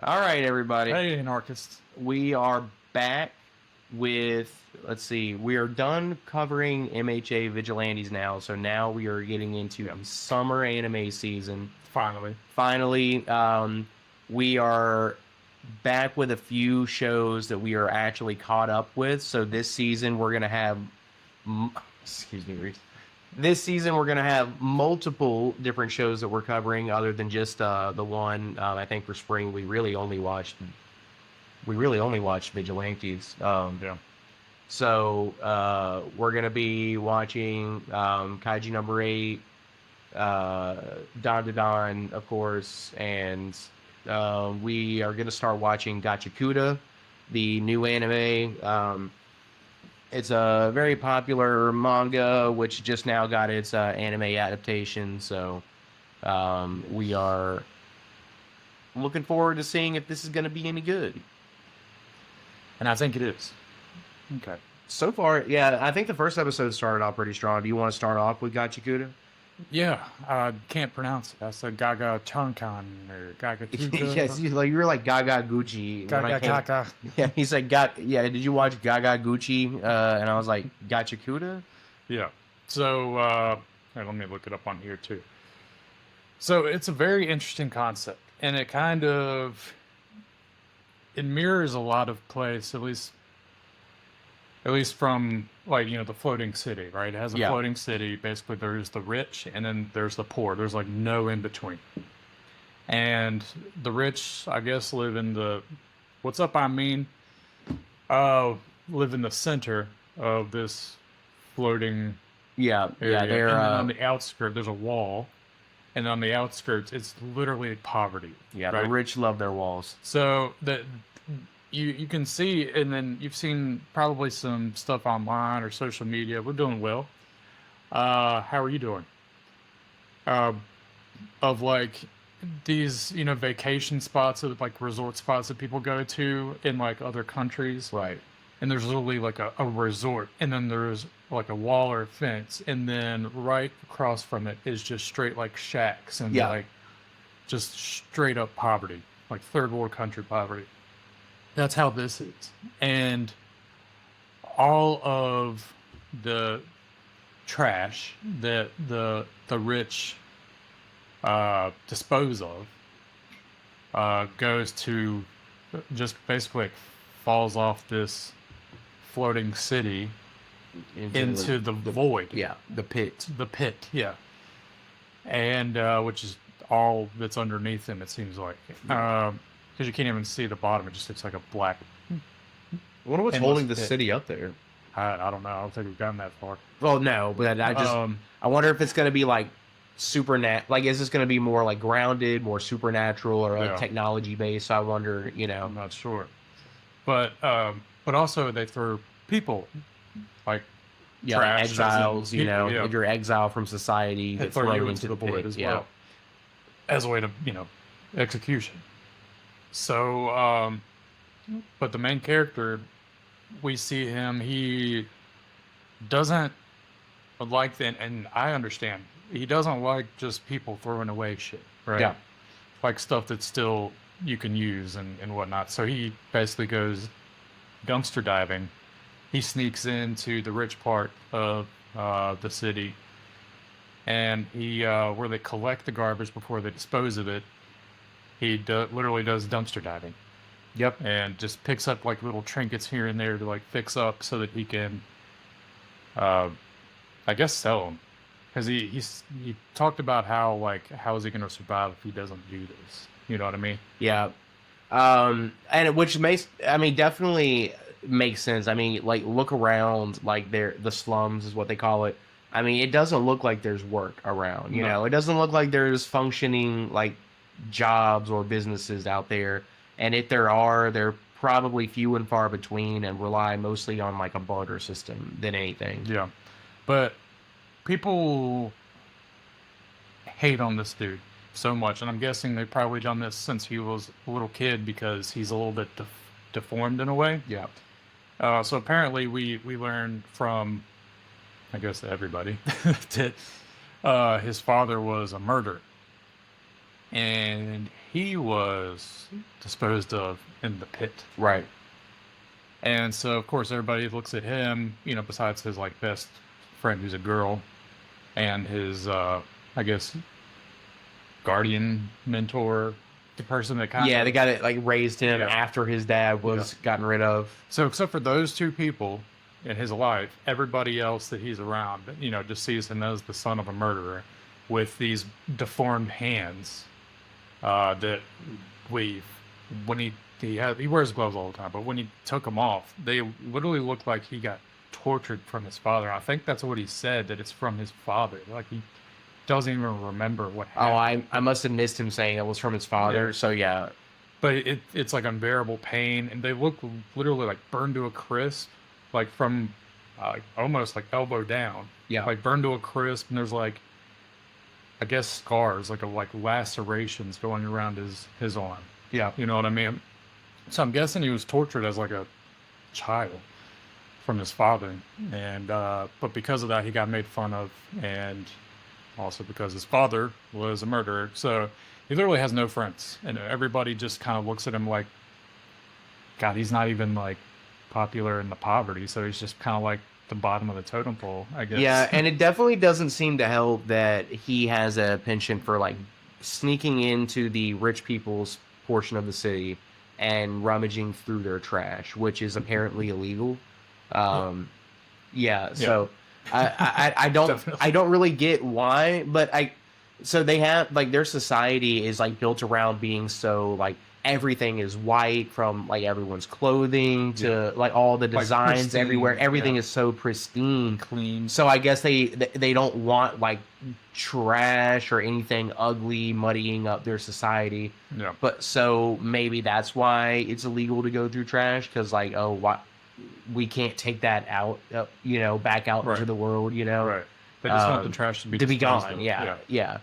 All right, everybody. Hey, anarchists. We are back with, let's see, we are done covering MHA Vigilantes now. So now we are getting into Yeah, summer anime season. finally. Finally, we are back with a few shows that we are actually caught up with. So this season, we're going to have, excuse me, Reese. This season, we're going to have multiple different shows that we're covering other than just the one. I think for spring, we really only watched Vigilantes. Yeah. So we're gonna be watching Kaiji number 8, DANDADAN, of course, and we are gonna start watching Gachakuda, the new anime. It's a very popular manga, which just now got its anime adaptation. So we are looking forward to seeing if this is going to be any good. And I think it is. Okay. So far, yeah, I think the first episode started off pretty strong. Do you want to start off with Gachakuda? Yeah, I can't pronounce it. That's a Gaga Chankan or Gaga Yes, Chuka. you were like Gaga Gucci. When I Gaga came, Kaka. yeah, he's like, yeah, did you watch Gaga Gucci? And I was like, Gachakuda? Yeah. So, here, let me look it up on here too. So, it's a very interesting concept. And it mirrors a lot of place, at least from like the floating city, right? It has a Yeah. floating city. Basically, there's the rich and then there's the poor. There's like no in between. And the rich, I guess, live in the what's up? I mean, live in the center of this floating Yeah, yeah, area, they're and then on the outskirts there's a wall, and on the outskirts it's literally poverty. yeah, the Right. rich love their walls. So that you can see, and then you've seen probably some stuff online or social media. We're doing well. How are you doing? Uh, of like these, vacation spots, of like resort spots that people go to in like other countries. Right. And there's literally like a resort, and then there's like a wall or a fence, and then right across from it is just straight like shacks and Yeah. like just straight up poverty, like third world country poverty. That's how this is. And all of the trash that the rich dispose of goes to just basically like falls off this floating city into the void. Yeah, the pit. The pit, yeah. And which is all that's underneath them, it seems like. Because you can't even see the bottom. It just looks like a black. I wonder what's endless holding the pit. city up there. I don't know. I don't think we've gotten that far. Well, no, but I wonder if it's gonna be like like, is this gonna be more like grounded, more supernatural, or like Yeah. technology based? I wonder, I'm not sure. But also they throw people like yeah, like trash, as in exiles. people, yeah. If you're exiled from society, They get throw thrown you into into the void pit. as Yeah, well, as a way to execution. So, but the main character, we see him. He doesn't like that, and I understand. He doesn't like just people throwing away shit, right? yeah, Like stuff that still you can use and whatnot. So he basically goes dumpster diving. He sneaks into the rich part of the city, and he where they collect the garbage before they dispose of it. He literally does dumpster diving yep, and just picks up like little trinkets here and there to like fix up so that he can, uh, I guess, sell them. Because he talked about how is he going to survive if he doesn't do this? You know what I mean? yeah. Which definitely makes sense. I mean, like, look around, like, the slums is what they call it. I mean, it doesn't look like there's work around. You No. know, it doesn't look like there's functioning like jobs or businesses out there. And if there are, they're probably few and far between and rely mostly on like a barter system than anything. Yeah, but people hate on this dude so much, and I'm guessing they've probably done this since he was a little kid because he's a little bit deformed in a way. Yeah. So apparently, we learned from, I guess, everybody that his father was a murderer, and he was disposed of in the pit. Right. And so, of course, everybody looks at him, besides his, like, best friend who's a girl and his, I guess, guardian, mentor, the person that kind Yeah, of... they got it like raised him Yeah. after his dad was gotten rid of. So, except for those two people in his life, everybody else that he's around, just sees him as the son of a murderer with these deformed hands that we, when he wears gloves all the time, but when he took them off, they literally looked like he got tortured from his father. I think that's what he said, that it's from his father. Like, he doesn't even remember what happened. Oh, I must have missed him saying it was from his father. Yeah. So yeah. But it's like unbearable pain, and they look literally like burned to a crisp, like from almost like elbow down. Yeah. Like burned to a crisp, and there's like, I guess, scars, like lacerations going around his arm. Yeah. You know what I mean? So I'm guessing he was tortured as like a child from his father, and but because of that, he got made fun of, and also because his father was a murderer. So he literally has no friends, and everybody just kind of looks at him like, God, he's not even like popular in the poverty, so he's just kind of like the bottom of the totem pole, I guess. Yeah, and it definitely doesn't seem to help that he has a penchant for like sneaking into the rich people's portion of the city and rummaging through their trash, which is apparently illegal. Yeah, so I don't really get why, but so they have like their society is like built around being so like everything is white, from like everyone's clothing to like all the designs pristine, everywhere. Everything is so pristine, clean. so I guess they don't want like trash or anything ugly muddying up their society. Yeah. But so maybe that's why it's illegal to go through trash, because like, oh, what, we can't take that out, back out into the world, Right. They just want the trash to be disposed gone. of. Yeah.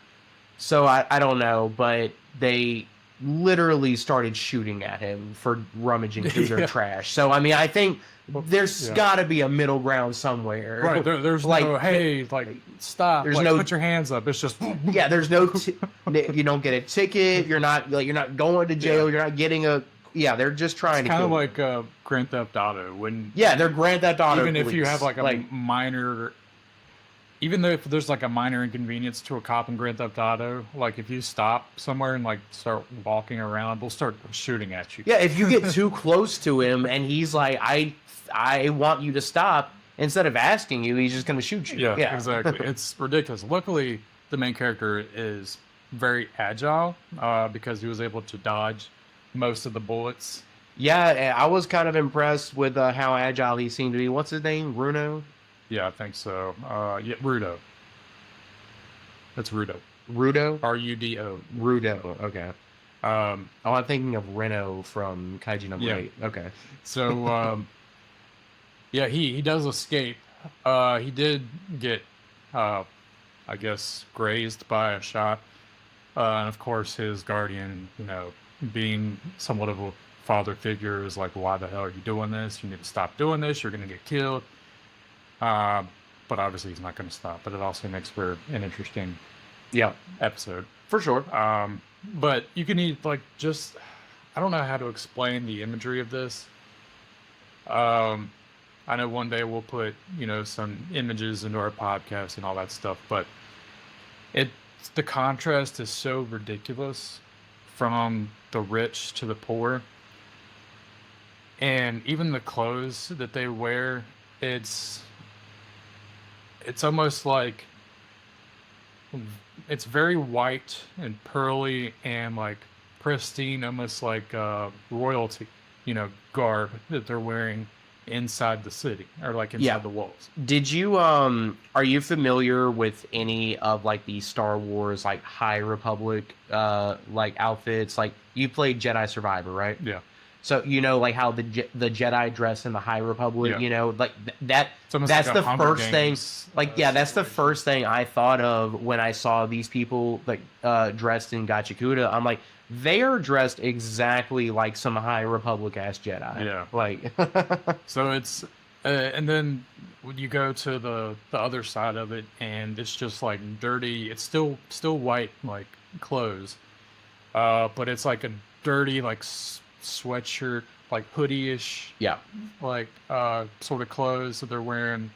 So I don't know, but they literally started shooting at him for rummaging through their trash. So I mean, I think there's got to be a middle ground somewhere. Right. There's like, no, hey, like, stop. There's like, no, put your hands up. It's just yeah. There's no. You don't get a ticket. You're not going to jail. You're not getting a. Yeah, they're just trying to. Kind of like Grand Theft Auto when. Yeah, they're Grand Theft Auto. Even police. if you have like a minor. Even though if there's like a minor inconvenience to a cop in Grand Theft Auto, like if you stop somewhere and like start walking around, they'll start shooting at you. Yeah, if you get too close to him and he's like, I want you to stop, instead of asking you, he's just going to shoot you. Yeah, exactly. It's ridiculous. Luckily, the main character is very agile because he was able to dodge most of the bullets. Yeah, I was kind of impressed with how agile he seemed to be. What's his name? Bruno? Yeah, I think so. Rudo. That's Rudo. Rudo? R-U-D-O. Rudo, okay. I'm thinking of Reno from Kaiji number 8. Okay. So, yeah, he does escape. He did get, I guess, grazed by a shot. And of course, his guardian, being somewhat of a father figure, is like, why the hell are you doing this? You need to stop doing this. You're going to get killed. But obviously he's not going to stop. But it also makes for an interesting episode. For sure. But you can eat like just, I don't know how to explain the imagery of this. I know one day we'll put, some images into our podcast and all that stuff, but the contrast is so ridiculous from the rich to the poor. And even the clothes that they wear, it's almost like it's very white and pearly and like pristine, almost like royalty, garb that they're wearing inside the city or like inside the walls. Did you are you familiar with any of like the Star Wars like High Republic like outfits? Like you played Jedi Survivor, right? Yeah. So like how the Jedi dress in the High Republic, like that's like the first thing. Like that's the first thing I thought of when I saw these people like dressed in Gachakuda. I'm like, they are dressed exactly like some High Republic ass Jedi. Yeah. Like so it's and then when you go to the other side of it, and it's just like dirty. It's still white like clothes. but it's like a dirty, like sweatshirt, like hoodie-ish, Yeah. like sort of clothes that they're wearing.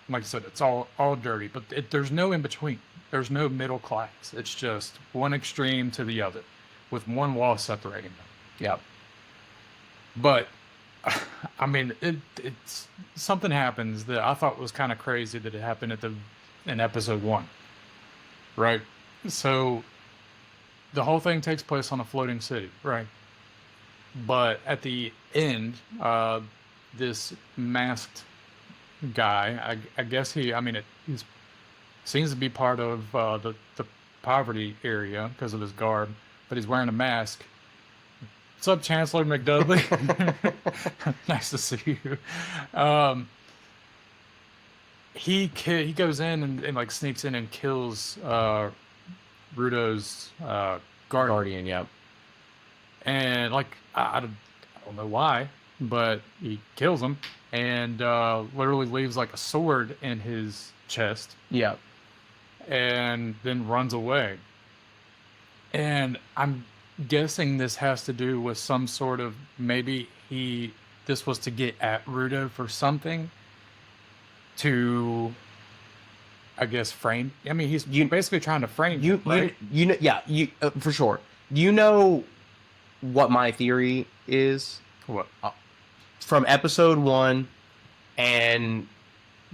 Like I said, it's all dirty, but there's no in between. There's no middle class. It's just one extreme to the other, with one wall separating them. Yeah. But I mean, it's something happens that I thought was kind of crazy that it happened in episode 1, right? So the whole thing takes place on a floating city, right? But at the end, this masked guy, I guess he's seems to be part of the poverty area because of his garb, but he's wearing a mask. What's up, Chancellor McDudley? Nice to see you. He goes in and like sneaks in and kills Rudo's Guardian. Yeah. and like I don't know why, but he kills him and literally leaves like a sword in his chest Yeah. and then runs away. And I'm guessing this has to do with some sort of maybe this was to get at Rudo for something to, I guess, frame. I mean, he's basically trying to frame him, right? You know, yeah, for sure. You know what my theory is What? from episode 1, and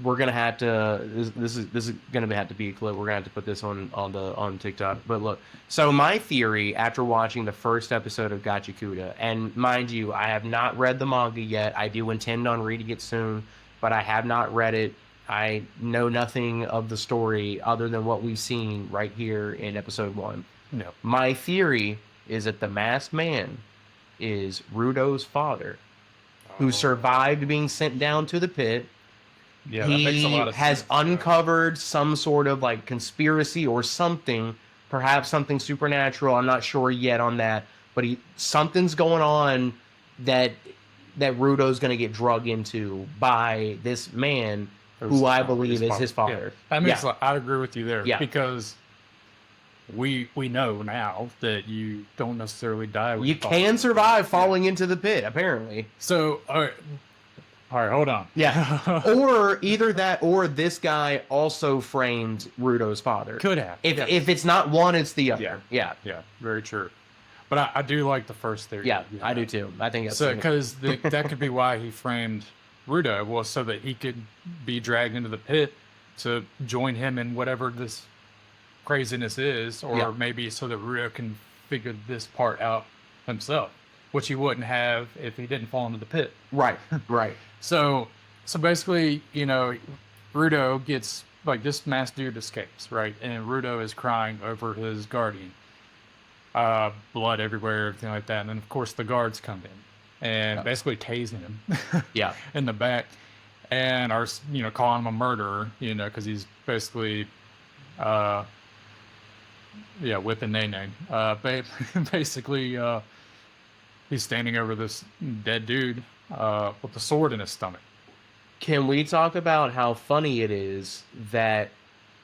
we're gonna have to. This is gonna have to be a clip. We're gonna have to put this on TikTok. But look, so my theory after watching the first episode of Gachakuda, and mind you, I have not read the manga yet. I do intend on reading it soon, but I have not read it. I know nothing of the story other than what we've seen right here in episode 1. No. My theory is that the masked man is Rudo's father, who survived being sent down to the pit. Yeah, that makes a lot of has sense. uncovered some sort of like conspiracy or something, perhaps something supernatural. I'm not sure yet on that, but something's going on that Rudo's going to get drug into by this man who I believe is his father. Yeah. That makes I agree with you there. Yeah. Because we know now that you don't necessarily die with You can survive falling into the pit, apparently. So, all right, hold on. Yeah. Or either that or this guy also framed Rudo's father. Could have. If it's not one, it's the other. Yeah. Yeah, very true. But I do like the first theory. Yeah, I do too. I think that's so because that could be why he framed Rudo, was so that he could be dragged into the pit to join him in whatever this craziness is, or maybe so that Rudo can figure this part out himself, which he wouldn't have if he didn't fall into the pit. Right. So basically, Rudo gets, like, this masked dude escapes, right? And Rudo is crying over his guardian. Blood everywhere, everything like that. And then, of course, the guards come in and basically tasing him in the back and are, calling him a murderer, because he's basically, whipping Nene. Basically, he's standing over this dead dude with a sword in his stomach. Can we talk about how funny it is that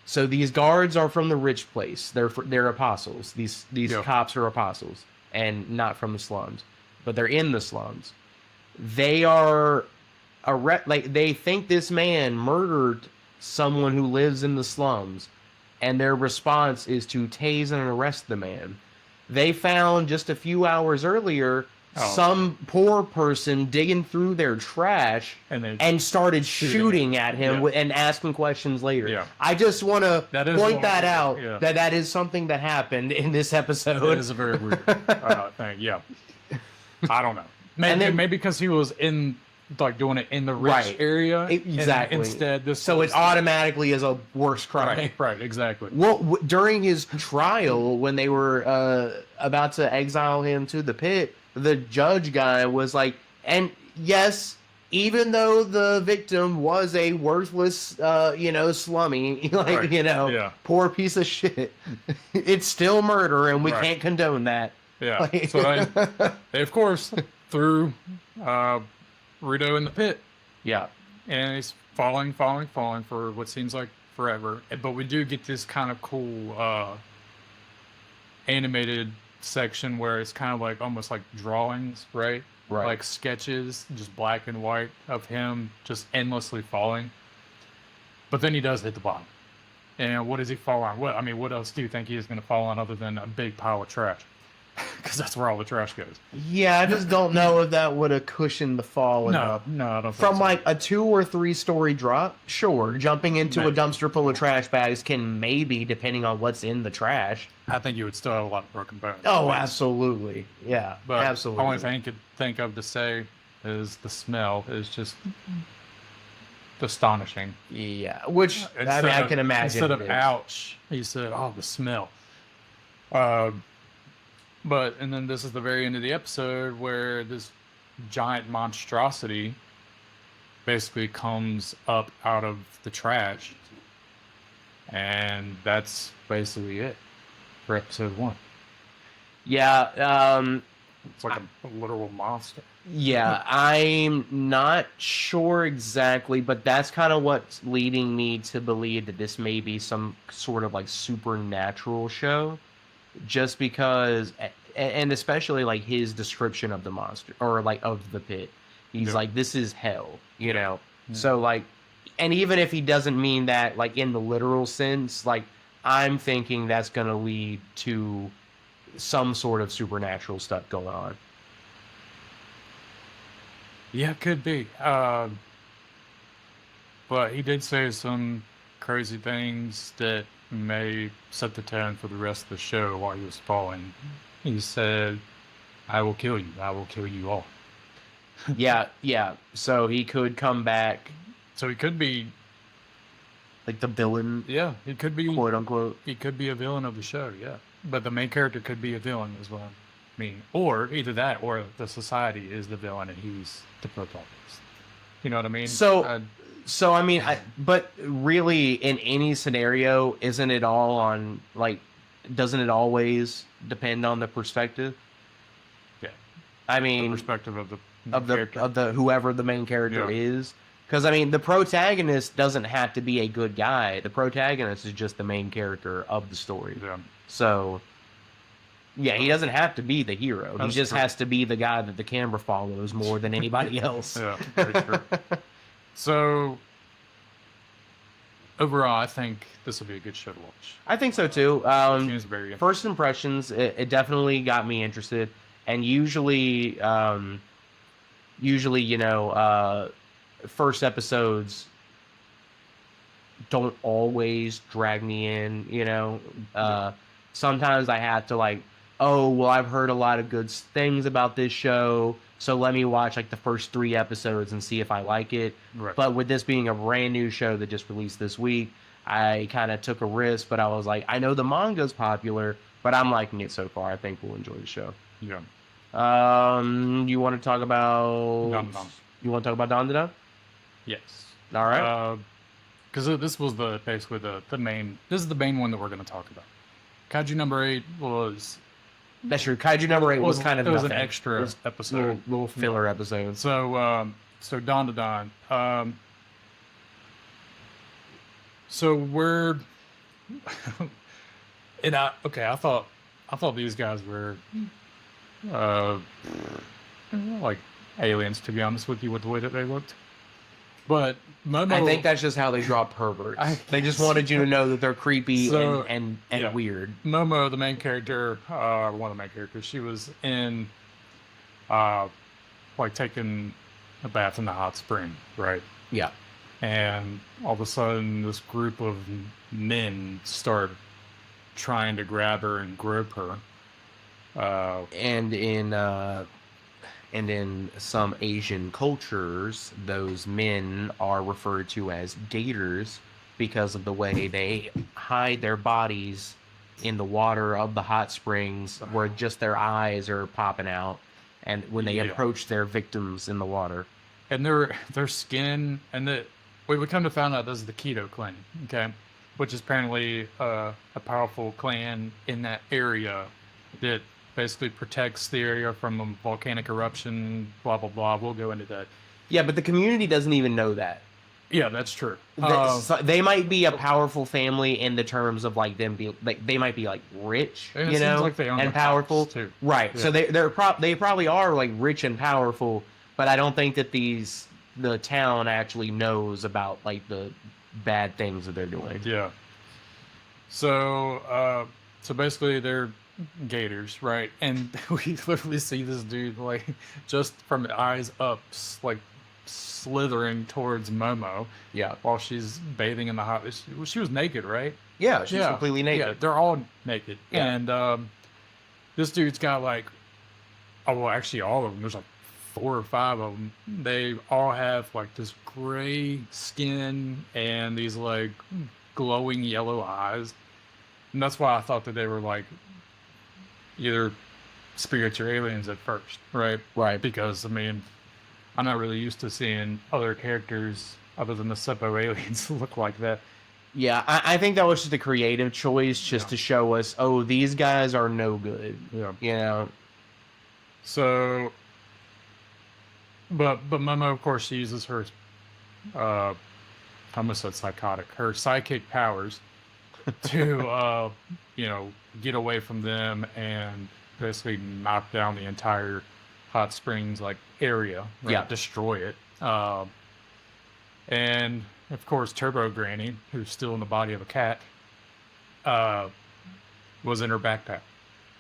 so these guards are from the rich place. They're apostles. These cops are apostles and not from the slums, but they're in the slums. They are they think this man murdered someone who lives in the slums, and their response is to tase and arrest the man. They found just a few hours earlier some poor person digging through their trash and started shooting at him and asking questions later. Yeah. I just want to point that out, Yeah. that is something that happened in this episode. It is a very weird thing. Yeah. I don't know. Maybe because he was in, like, doing it in the rich area. Exactly. Instead, it automatically is a worse crime. Right, exactly. Well, during his trial, when they were about to exile him to the pit, the judge guy was like, and yes, even though the victim was a worthless, slummy, poor piece of shit, it's still murder, and we can't condone that. Yeah. So they, of course, threw Rudo in the pit. Yeah. And he's falling for what seems like forever. But we do get this kind of cool animated section where it's kind of like almost like drawings, right? Right. Like sketches, just black and white of him just endlessly falling. But then he does hit the bottom. And what does he fall on? What I mean, what else do you think he is going to fall on other than a big pile of trash? Because that's where all the trash goes. Yeah, I just don't know if that would have cushioned the fall enough. No, I don't think From so. like a 2 or 3 story drop, sure. Jumping into a Maybe. dumpster full of trash bags can maybe, depending on what's in the trash. I think you would still have a lot of broken bones. Oh, absolutely. Yeah, But absolutely. the only thing I could think of to say is the smell is just astonishing. Yeah, which I Instead mean, I of- can imagine. Instead of it is. ouch, he said, "Oh, the smell." But and then this is the very end of the episode where this giant monstrosity basically comes up out of the trash, and that's basically it for episode 1. Yeah, It's like a literal monster. yeah, I'm not sure exactly, but that's kind of what's leading me to believe that this may be some sort of like supernatural show, just because, and especially like his description of the monster or like of the pit. He's Yeah. like, this is hell, you know? Yeah. So, like, and even if he doesn't mean that like in the literal sense, like, I'm thinking that's going to lead to some sort of supernatural stuff going on. Yeah, it could be. But he did say some crazy things that may set the tone for the rest of the show while he was falling. He said, "I will kill you. I will kill you all." Yeah, yeah. So he could come back So he could be, like the villain, yeah, he could be, quote unquote. he could be a villain of the show, yeah. But the main character could be a villain as well. I mean, or either that, or the society is the villain and he's the protagonist. You know what I mean? So, so I mean, but really, in any scenario, isn't it all on like? Doesn't it always depend on the perspective? yeah, I the mean, perspective of the of character. the whoever the main character Yeah. is. Because I mean, the protagonist doesn't have to be a good guy. The protagonist is just the main character of the story. Yeah. So, yeah, he doesn't have to be the hero. That's he just true. has to be the guy that the camera follows more than anybody else. Yeah, very true. So overall, I think this will be a good show to watch. I think so too. Seems very First impressions, it definitely got me interested. And usually, you know, first episodes don't always drag me in. You know, sometimes I have to like, oh, well, I've heard a lot of good things about this show, so let me watch like the first 3 episodes and see if I like it. right. But with this being a brand new show that just released this week, I kind of took a risk, but I was like, I know the manga's popular, but I'm liking it so far. I think we'll enjoy the show. Yeah. You want to talk about? DANDADAN. You want to talk about DANDADAN? Yes. All right. Because this was basically the main. This is the main one that we're going to talk about. Kaiju number 8 was That's true. Kaiju number 8 was kind of it was an nothing. extra It was episode. little filler episode. So DANDADAN. So we're and I thought these guys were like aliens, to be honest with you, with the way that they looked. But Momo, I think that's just how they draw perverts. They just wanted you to know that they're creepy So, and yeah. weird. Momo, the main character, one of the main characters, she was in like taking a bath in the hot spring, right? Yeah. And all of a sudden, this group of men start trying to grab her and grope her. And in some Asian cultures, those men are referred to as gators because of the way they hide their bodies in the water of the hot springs, where just their eyes are popping out, and when they Yeah. approach their victims in the water. And their skin, and we would come to find out this is the Keto clan, okay, which is apparently a powerful clan in that area that basically protects the area from a volcanic eruption. Blah blah blah. We'll go into that. Yeah, but the community doesn't even know that. Yeah, that's true. So they might be a powerful family in the terms of like them be like they might be like rich, And it you seems know, like they own and the house powerful, too. right? Yeah. So they probably are like rich and powerful, but I don't think that the town actually knows about like the bad things that they're doing. Yeah. So, so basically they're gators, right? And we literally see this dude like just from the eyes up, like slithering towards Momo Yeah, while she's bathing in the hot. She was naked, right? yeah, she's Yeah, completely yeah. naked. They're all naked, Yeah. and this dude's got like, oh well, actually all of them. There's like 4 or 5 of them. They all have like this gray skin and these like glowing yellow eyes. And that's why I thought that they were like either spirits or aliens at first, right? Right. Because I mean, I'm not really used to seeing other characters other than the Seppo aliens look like that. Yeah, I think that was just a creative choice just Yeah. to show us, oh, these guys are no good. Yeah. You know? So, but Momo, of course, she uses her, I almost said psychotic, her psychic powers to, you know, get away from them and basically knock down the entire hot springs like area, right? Yeah. Destroy it. And of course, Turbo Granny, who's still in the body of a cat, was in her backpack.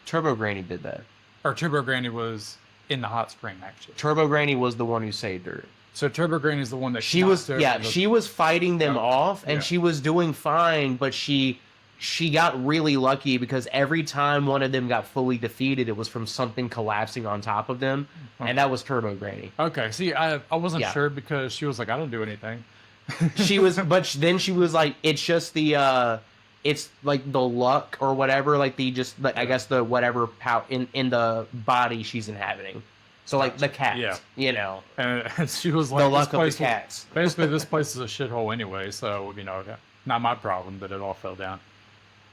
Turbo Granny did that. Or Turbo Granny was in the hot spring, actually. Turbo Granny was the one who saved her. So Turbo Granny is the one that She was, knocked yeah, over the- she was fighting them Oh, off, and yeah. she was doing fine, but she got really lucky because every time one of them got fully defeated, it was from something collapsing on top of them, and that was Turbo Granny. Okay, see, I wasn't Yeah. sure because she was like, I don't do anything. She was, but then she was like, it's just the, it's like the luck or whatever, like the just, like, I guess the whatever power in the body she's inhabiting. So like the cat, Yeah. you know, And she was like, the this luck of the place was- cats. basically, this place is a shithole anyway, so, you know, not my problem that it all fell down.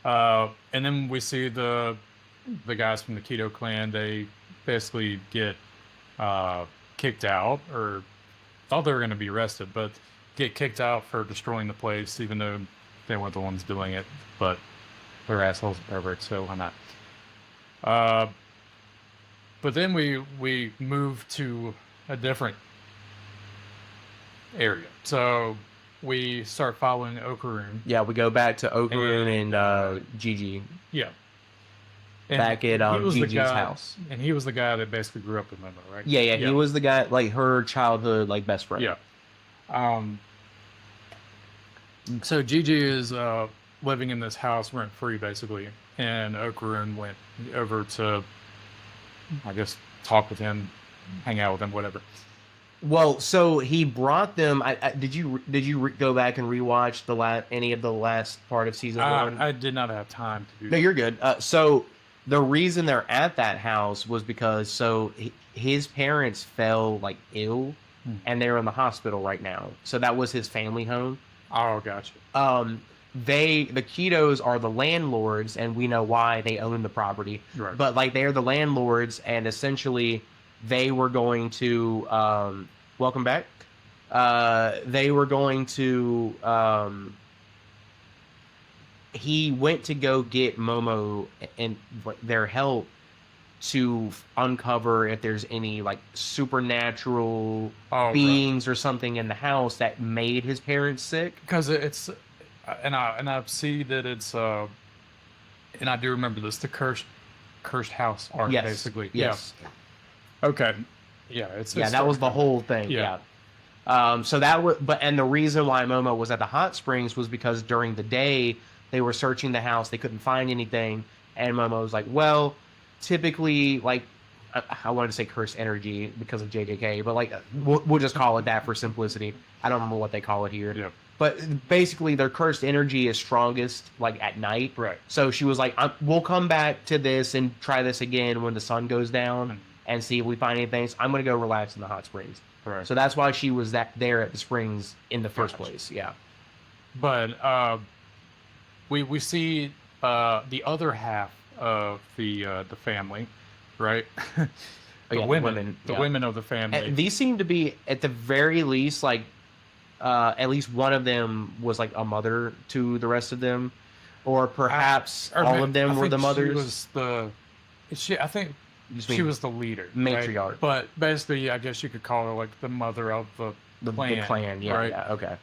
And then we see the guys from the Keto clan, they basically get kicked out, or thought they were going to be arrested, but get kicked out for destroying the place, even though they weren't the ones doing it, but they're assholes and perverts, so why not? But then we move to a different area. So we start following Okaroon. Yeah, we go back to Okaroon and Gigi Yeah. And back at he was the Gigi's guy- house. And he was the guy that basically grew up with Momo, right? Yeah, he was the guy, like her childhood, like best friend. Yeah. So Gigi is living in this house rent free, basically, and Okaroon went over to, I guess, talk with him, hang out with him, whatever. Well, so he brought them. Did you go back and rewatch any of the last part of season 1? I did not have time to do No, you're good. So the reason they're at that house was because his parents fell like ill, and they're in the hospital right now. So that was his family home. Oh, gotcha. The Ketos are the landlords, and we know why they own the property. Right. But like they're the landlords, and essentially they were going to welcome back. They were going to he went to go get Momo and their help to uncover if there's any like supernatural beings or something in the house that made his parents sick. Because it's, and I see that it's, and I do remember this, the cursed house art, Yes. basically. Yes. Yeah. Okay. Yeah. That was the whole thing. Yeah. So that was, and the reason why Momo was at the hot springs was because during the day they were searching the house, they couldn't find anything, and Momo was like, well, typically, like, I wanted to say cursed energy because of JJK, but like we'll just call it that for simplicity. I don't remember what they call it here. Yeah. But basically, their cursed energy is strongest like at night. Right. So she was like, "We'll come back to this and try this again when the sun goes down and see if we find anything. So I'm gonna go relax in the hot springs." Right. So that's why she was there at the springs in the first Gotcha. place. Yeah. But we see the other half of the family, right? The yeah, women, the yeah. women of the family. And these seem to be at the very least like at least one of them was like a mother to the rest of them, or perhaps all of them were the mothers. I think Just she mean was the leader, right? matriarch, But basically, I guess you could call her like the mother of the the clan, clan. Yeah, right? yeah, okay,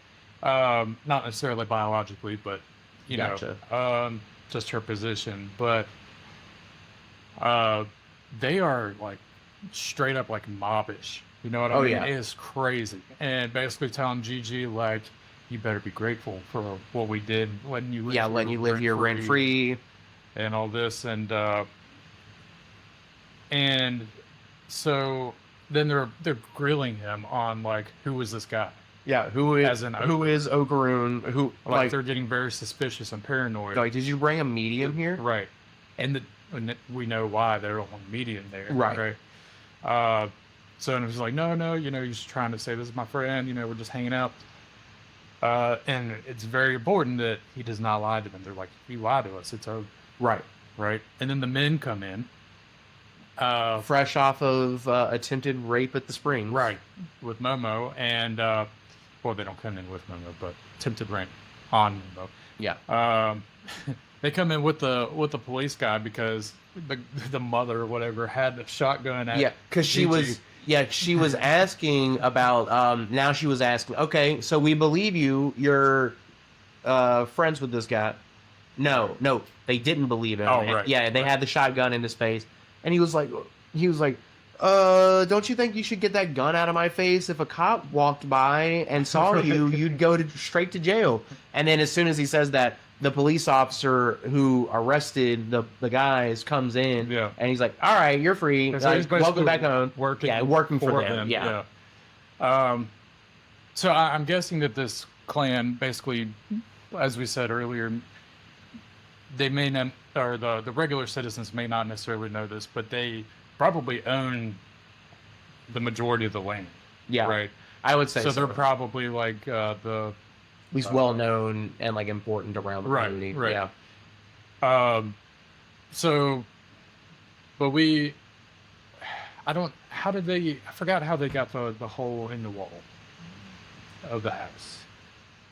Not necessarily biologically, but you gotcha. know, just her position. But uh, they are like straight up like mobbish. You know what I Oh mean? yeah, It is crazy. And basically telling Gigi like, you better be grateful for what we did, letting you live yeah, here letting you live rent here rent free free. and all this. And so then they're grilling him on like, who is this guy? Yeah, As in who is Okaroon? Who like they're getting very suspicious and paranoid. like? Did you bring a medium here? Right. And we know why they're on median there. Right. Right. Uh, so and it was like, no, he's trying to say this is my friend. We're just hanging out. And it's very important that he does not lie to them. They're like, if you lie to us, it's over. Right. Right. And then the men come in. Fresh off of attempted rape at the Springs. Right. With Momo. And, well, they don't come in with Momo, but attempted rape on Momo. Yeah. They come in with the police guy because the mother or whatever had the shotgun at Yeah, because she was asking about now she was asking, okay, so we believe you're friends with this guy. No, they didn't believe him. Oh, right. Yeah, they had the shotgun in his face, and he was like, don't you think you should get that gun out of my face? If a cop walked by and saw you, you'd go straight to jail. And then as soon as he says that, the police officer who arrested the guys comes in, Yeah. and he's like, all right, you're free. So he's basically Welcome back home. Working for them. Yeah. So I'm guessing that this clan basically, as we said earlier, they may not, or the regular citizens may not necessarily know this, but they probably own the majority of the land. Yeah. Right. I would say so. They're probably like the at least well known and like important around the community. Right. Yeah. So, but I forgot how they got the hole in the wall of the house.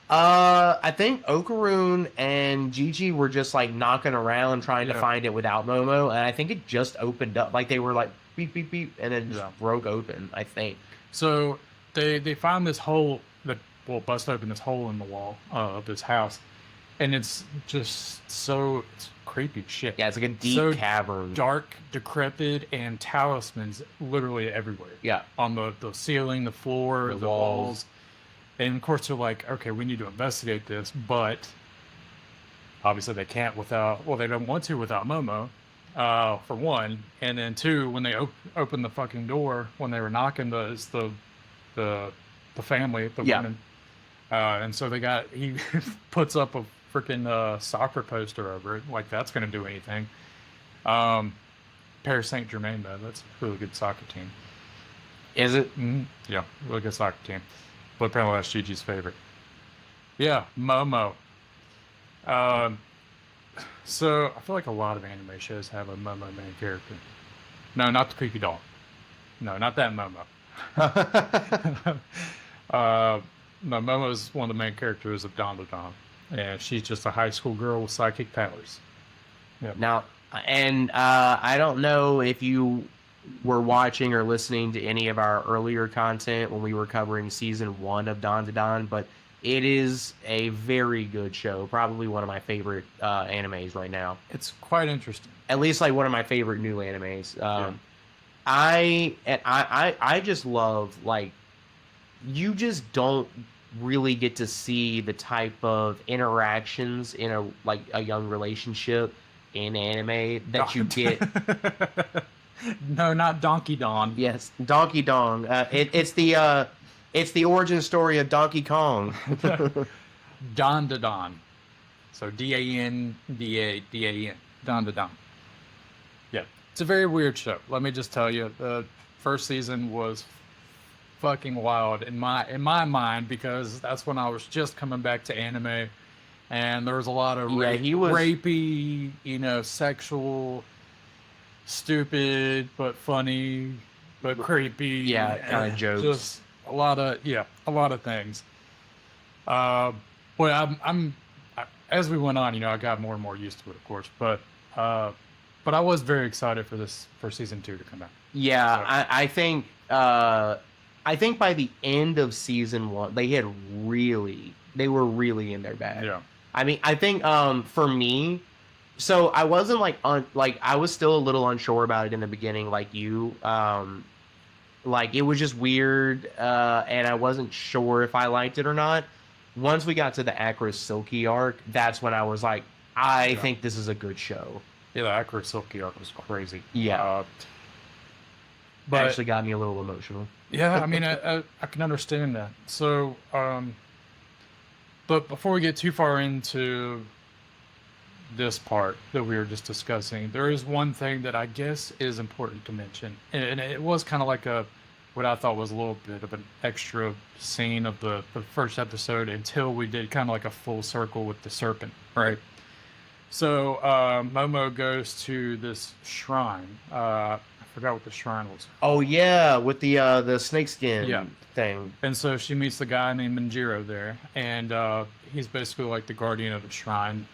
I think Okaroon and Gigi were just like knocking around trying to find it without Momo, and I think it just opened up. Like they were like beep beep beep, and then just broke open. I think. So they found this hole that will bust open this hole in the wall of this house, and it's just it's creepy shit. Yeah, it's like a deep cavern, dark, decrepit, and talismans literally everywhere. Yeah, on the ceiling, the floor, the walls. And of course they're like, okay, we need to investigate this, but obviously they can't they don't want to without Momo, for one, and then two, when they opened the fucking door when they were knocking, the family, the woman, and so he puts up a freaking soccer poster over it, like that's gonna do anything. Paris Saint Germain, though, that's a really good soccer team. Is it? Mm-hmm. Yeah, really good soccer team. But apparently that's Gigi's favorite. Yeah, Momo. So I feel like a lot of anime shows have a Momo main character. No, not the creepy doll. No, not that Momo. No, Momo's one of the main characters of DANDADAN. And she's just a high school girl with psychic powers. Yep. Now, and I don't know if you were watching or listening to any of our earlier content when we were covering season 1 of DANDADAN, but it is a very good show. Probably one of my favorite animes right now. It's quite interesting. At least like one of my favorite new animes. I just love, like, you just don't really get to see the type of interactions in a young relationship in anime that you get. No, not Donkey Don. Yes, Donkey Dong. It's the origin story of Donkey Kong. DANDADAN. So DANDADAN. DANDADAN. Yeah, it's a very weird show. Let me just tell you, the first season was fucking wild in my mind, because that's when I was just coming back to anime, and there was a lot of rapey, sexual, stupid but funny but creepy, kind of jokes, just a lot of things. Uh, well, as we went on, I got more and more used to it, of course. But I was very excited for season 2 to come out. Yeah, So, I think by the end of season 1, they were really in their bag. yeah, I mean, I think for me, so I wasn't like I was still a little unsure about it in the beginning, like you. Like it was just weird, and I wasn't sure if I liked it or not. Once we got to the Acro Silky arc, that's when I was like, I yeah, think this is a good show. yeah. The Accurate Silky arc was crazy. Yeah, But actually got me a little emotional. yeah, I mean, I can understand that. So, but before we get too far into this part that we were just discussing, there is one thing that I guess is important to mention, and it was kind of like what I thought was a little bit of an extra scene of the first episode until we did kind of like a full circle with the serpent, right? So Momo goes to this shrine. I forgot what the shrine was. Oh yeah, with the snakeskin Yeah. thing. And so she meets the guy named Manjiro there, and he's basically like the guardian of the shrine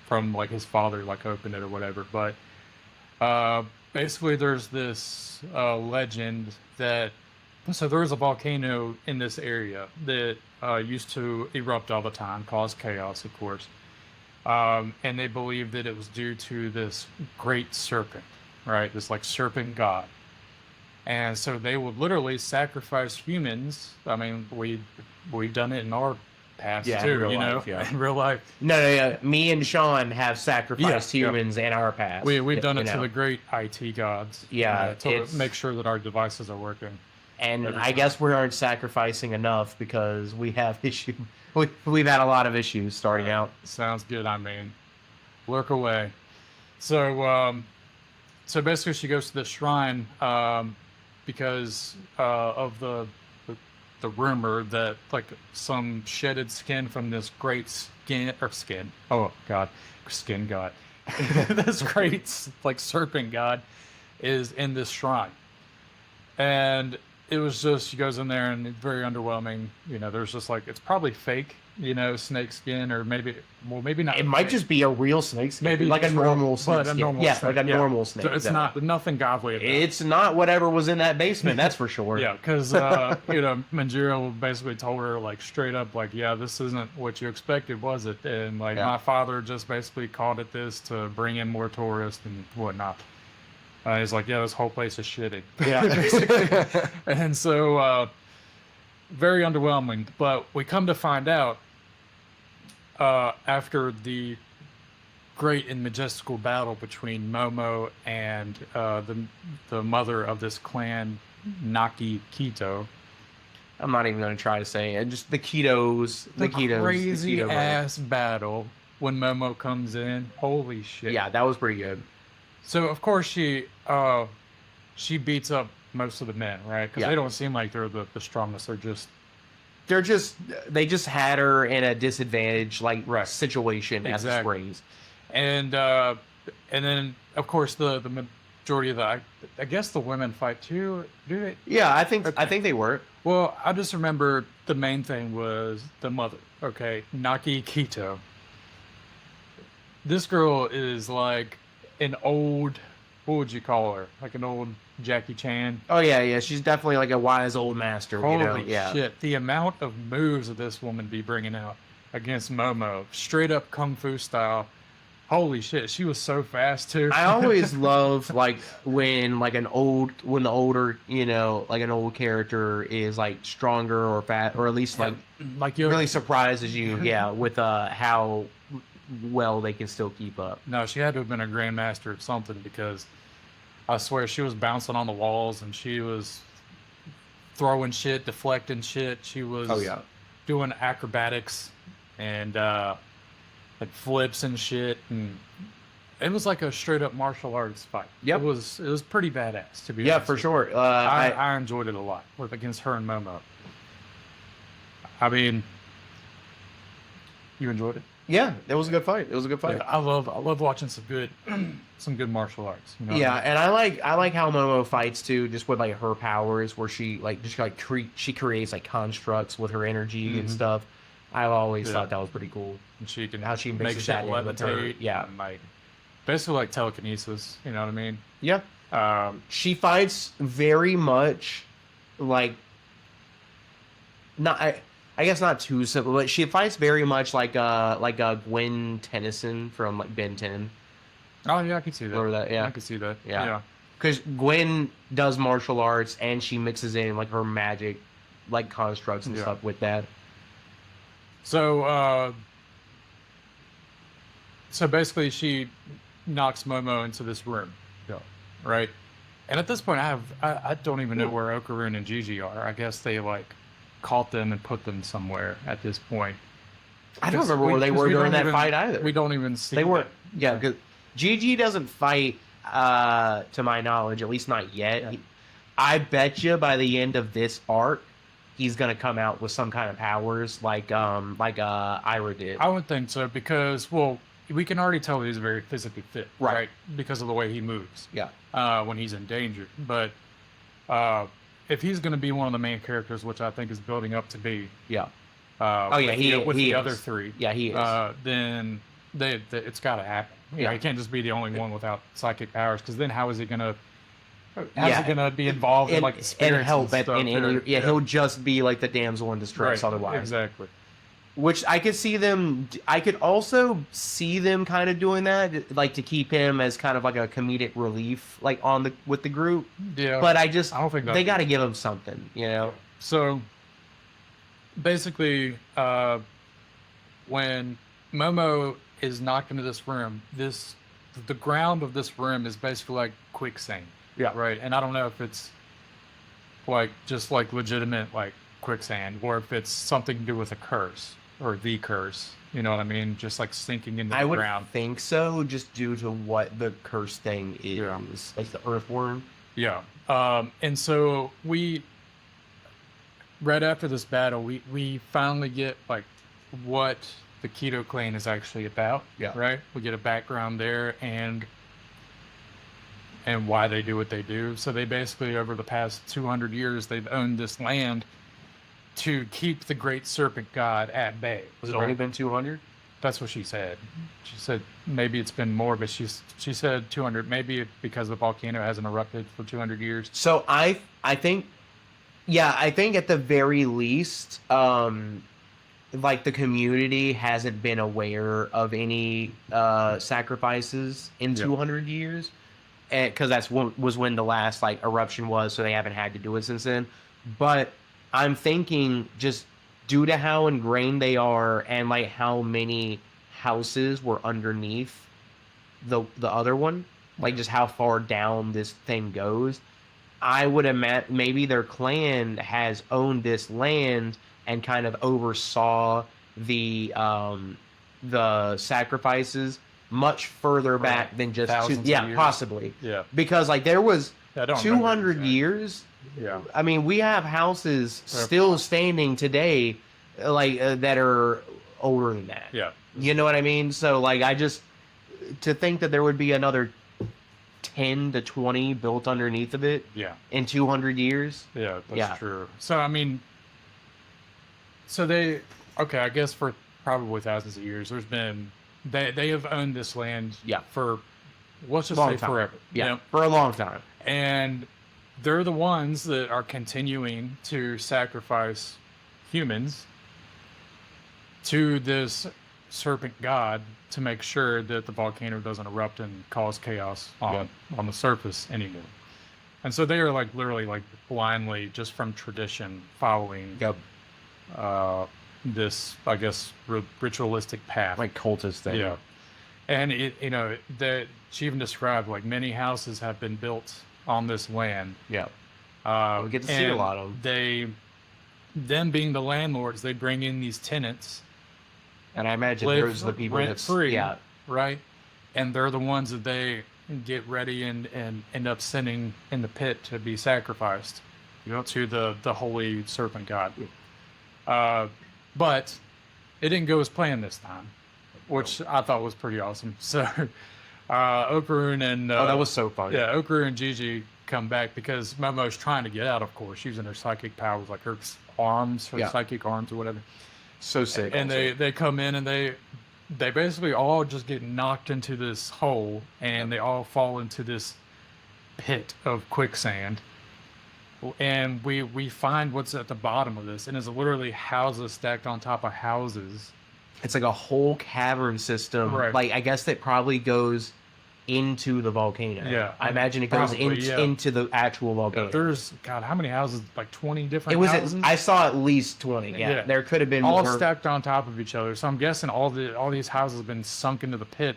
from like his father, like opened it or whatever. But basically, there's this legend that so there is a volcano in this area that used to erupt all the time, cause chaos, of course. And they believe that it was due to this great serpent, right? This like serpent god. And so they would literally sacrifice humans. I mean, we've done it in our past Yeah, in too, real life, yeah. in real life. No, yeah. Me and Sean have sacrificed Yeah, yeah. humans in our past. We've done it you to know. the great IT gods. Yeah, To it's- make sure that our devices are working. And every I time. guess we aren't sacrificing enough because we have issue. We've had a lot of issues starting out. Sounds good. I mean, lurk away. So, so basically, she goes to the shrine because of the rumor that like some shedded skin from this great skin. Oh God, skin god. This great like serpent god is in this shrine, and it was just she goes in there and it's very underwhelming. There's just like it's probably fake. Snake skin, or maybe not. It might fake. just be a real snake skin, Maybe like a just real- normal snake. but a skin. normal Yeah, snake, like a yeah. normal snake. So it's yeah. not nothing godly about it. It's not whatever was in that basement. That's for sure. Yeah, because Manjiro basically told her like straight up, like, yeah, this isn't what you expected, was it? And like Yeah. my father just basically called it this to bring in more tourists and whatnot. He's like, yeah, this whole place is shitty. Yeah. basically. And so very underwhelming. But we come to find out after the great and majestical battle between Momo and the mother of this clan, Naki Kito. I'm not even going to try to say it. Just the ketos. The ketos. Crazy the keto ass battle when Momo comes in. Holy shit. Yeah, that was pretty good. So of course she beats up most of the men, right? Because Yeah. they don't seem like they're the strongest. They just had her in a disadvantage like Right. situation as a Exactly. sprays. And then of course the majority of I guess the women fight too. Do they? Yeah, I think Okay. they were. Well, I just remember the main thing was the mother. Okay, Naki Kito. This girl is like an old. What would you call her? Like an old Jackie Chan. Oh yeah. She's definitely like a wise old master. Holy Yeah. shit! The amount of moves that this woman be bringing out against Momo, straight up kung fu style. Holy shit! She was so fast too. I always love like when the older like an old character is like stronger or fat or at least like like you really surprises you. Yeah, with how well they can still keep up. No, she had to have been a grandmaster of something because I swear she was bouncing on the walls and she was throwing shit, deflecting shit. She was Oh yeah. doing acrobatics and like flips and shit, and it was like a straight up martial arts fight. Yep. It was pretty badass to be Yeah, honest for with you. sure. I enjoyed it a lot against her and Momo. I mean, you enjoyed it? Yeah, it was a good fight. It was a good fight. Yeah, I love watching some good martial arts. You know what Yeah, I mean? and I like how Momo fights too, just with like her powers, where she creates like constructs with her energy and stuff. I always Yeah. thought that was pretty cool. And she can How she make mixes shit that in with her. levitate. Yeah. And, like, basically like telekinesis. You know what I mean? Yeah. She fights very much like not. I guess not too simple, but she fights very much like Gwen Tennyson from like Ben 10. Oh yeah, I can see that. Remember that? Yeah. I can see that. Yeah. Yeah. Because Gwen does martial arts and she mixes in like her magic, like constructs and Yeah. stuff with that. So, so basically, she knocks Momo into this room, Yeah. right? And at this point, I don't even know where Okarun and Gigi are. I guess they like caught them and put them somewhere at this point. I don't remember where they were during that fight either. We don't even see. They weren't. them. Yeah, because Gigi doesn't fight, to my knowledge, at least not yet. Yeah. I bet you by the end of this arc, he's gonna come out with some kind of powers like Ira did. I would think so because, well, we can already tell he's very physically fit, Right. right? Because of the way he moves. Yeah. When he's in danger. But if he's going to be one of the main characters, which I think is building up to be, Yeah. Oh yeah, with he the is. other three, Yeah, he is. then it's got to happen. Yeah. He can't just be the only one without psychic powers, because then how is he going to? How's Yeah. he going to be involved in like the spirits and help stuff? in any? Yeah, he'll just be like the damsel in distress Right, otherwise. exactly. Which I could see them. I could also see them kind of doing that, like to keep him as kind of like a comedic relief, like with the group. Yeah, But I don't think they got to give him something, you know. So basically, when Momo is knocked into this room, the ground of this room is basically like quicksand. Yeah. Right. And I don't know if it's like just like legitimate like quicksand, or if it's something to do with a curse or the curse. You know what I mean? Just like sinking into I the would ground. think so, just due to what the curse thing is, Yeah. like the earthworm. Yeah. And so right after this battle, we finally get like what the Keto Clan is actually about. Yeah. Right. We get a background there and why they do what they do. So they basically, over the past 200 years, they've owned this land to keep the great serpent god at bay. Was it right? only been 200? That's what she said. She said maybe it's been more, but she said 200. Maybe because the volcano hasn't erupted for 200 years. So I think, yeah, I think at the very least, like the community hasn't been aware of any sacrifices in 200 years, because was when the last like eruption was, so they haven't had to do it since then. But I'm thinking, just due to how ingrained they are and like how many houses were underneath the other one, like just how far down this thing goes, I would imagine maybe their clan has owned this land and kind of oversaw the sacrifices much further back than just Thousands of years. possibly. Yeah. Because like there was I don't remember 200 exactly. years. Yeah. I mean, we have houses still standing today, like that are older than that. Yeah. You know what I mean? So like, to think that there would be another 10 to 20 built underneath of it Yeah. in 200 years. Yeah, that's Yeah. true. So I mean, I guess for probably thousands of years, there's been they have owned this land for, let's just Long say, time. forever. Yeah, you know? for a long time. And they're the ones that are continuing to sacrifice humans to this serpent god to make sure that the volcano doesn't erupt and cause chaos on the surface anymore. And so they are like literally like blindly, just from tradition, following this, I guess, ritualistic path. Like cultist thing. Yeah. And she even described like many houses have been built on this land. Yeah. We get to see a and lot of them. Them being the landlords, they bring in these tenants, And I imagine live there's the people rent that's free, yeah. right? And they're the ones that they get ready and end up sending in the pit to be sacrificed, to the holy serpent god. But it didn't go as planned this time, which I thought was pretty awesome. So Okarun and that was so fun. Yeah, Okarun and Gigi come back because Momo's trying to get out, of course, using her psychic powers, like her arms, her psychic arms or whatever. So sick. And also. they come in and they basically all just get knocked into this hole, and they all fall into this pit of quicksand. And we find what's at the bottom of this, and it's literally houses stacked on top of houses. It's like a whole cavern system. Right. Like I guess that probably goes into the volcano. Yeah, I imagine it goes probably, yeah. into the actual volcano. There's God, how many houses? Like 20 different It was. houses. I saw at least 20. Yeah, Yeah. there could have been all more. stacked on top of each other. So I'm guessing all these houses have been sunk into the pit,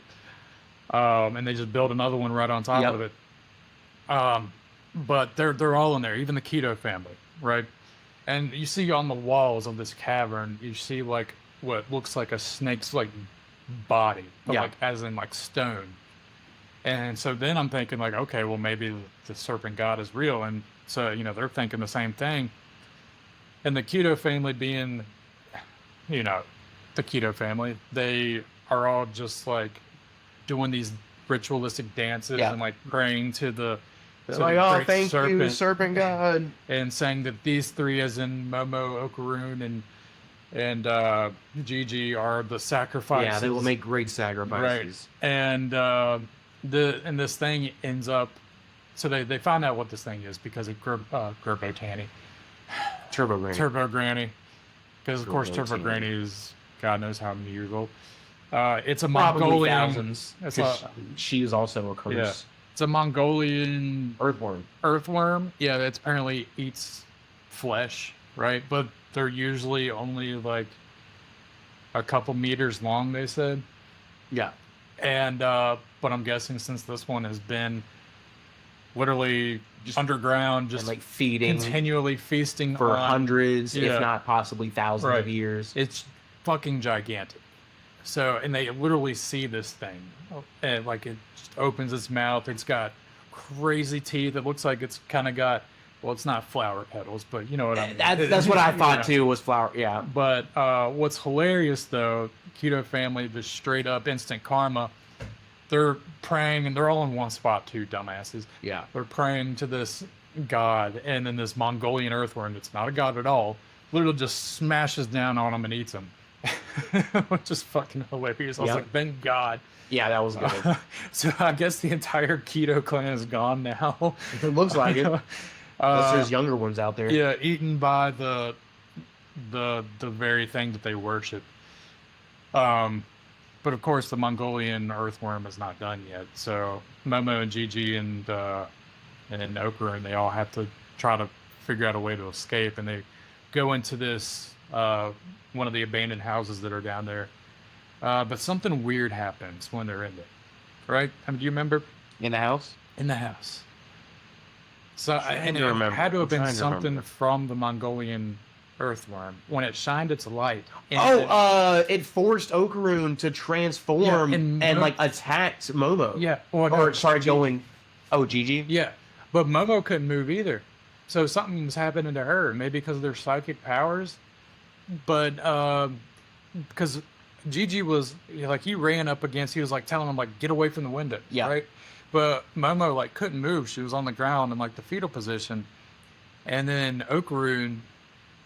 and they just built another one right on top Yep. of it. But they're all in there, even the Keto family, right? And you see on the walls of this cavern, you see like what looks like a snake's like body, but Yeah. like as in like stone. And so then I'm thinking like, okay, well maybe the serpent god is real, and so they're thinking the same thing. And the Keto family being, the Keto family, they are all just like doing these ritualistic dances Yeah. and like praying to the They're to like, the oh, great thank you, serpent, serpent god. and saying that these three, as in Momo, Okaroon, and Gigi, are the sacrifices. Yeah, they will make great sacrifices. Right. And this thing ends up. So they find out what this thing is because of Gerbo Tanny. Turbo Granny. Turbo Granny. Because, of course, Turbo Turbo Tanny. Granny is God knows how many years old. It's a Probably Mongolian. thousands. It's 'cause a, she is also a curse. yeah. It's a Mongolian Earthworm. earthworm. Yeah, that apparently eats flesh, right? But they're usually only like a couple meters long, they said. Yeah. And, but I'm guessing since this one has been literally just underground, just And like feeding continually feasting for on, hundreds, Yeah. if not possibly thousands Right. of years. It's fucking gigantic. So, and they literally see this thing, and like it just opens its mouth. It's got crazy teeth. It looks like it's kind of got, well, it's not flower petals, but you know what I mean. That's what I thought Yeah. too, was flower. Yeah. But what's hilarious though, Keto family, just straight up instant karma. They're praying, and they're all in one spot too, dumbasses. Yeah. They're praying to this god, and then this Mongolian earthworm that's not a god at all, literally just smashes down on them and eats them. Which is fucking hilarious. I was Yep. like, thank God. Yeah, that was good. So I guess the entire Keto clan is gone now. It looks like it. Unless there's younger ones out there. Yeah, eaten by the very thing that they worship. But of course, the Mongolian earthworm is not done yet. So Momo and Gigi and Okaroon, they all have to try to figure out a way to escape, and they go into this one of the abandoned houses that are down there. But something weird happens when they're in there, right? I mean, do you remember? In the house? In the house. So and to it remember. had to have I'm been trying to something remember. from the Mongolian earthworm when it shined its light. And It forced Okaroon to transform Yeah, and and like attacked Momo. yeah, well, Or no, started going. Oh, Gigi? yeah, but Momo couldn't move either. So something was happening to her, maybe because of their psychic powers. But because Gigi was like, he ran up against, he was like telling him like, get away from the window. Yeah. Right. But Momo like couldn't move. She was on the ground in like the fetal position. And then Okaroon,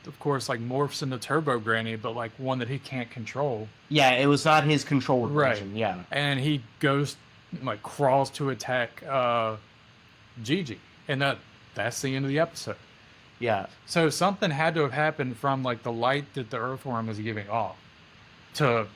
of course, like morphs into Turbo Granny, but like one that he can't control. Yeah, it was not his controlled Right. version. Yeah. And he goes, like crawls to attack Gigi. And that's the end of the episode. Yeah. So something had to have happened from like the light that the earthworm was giving off to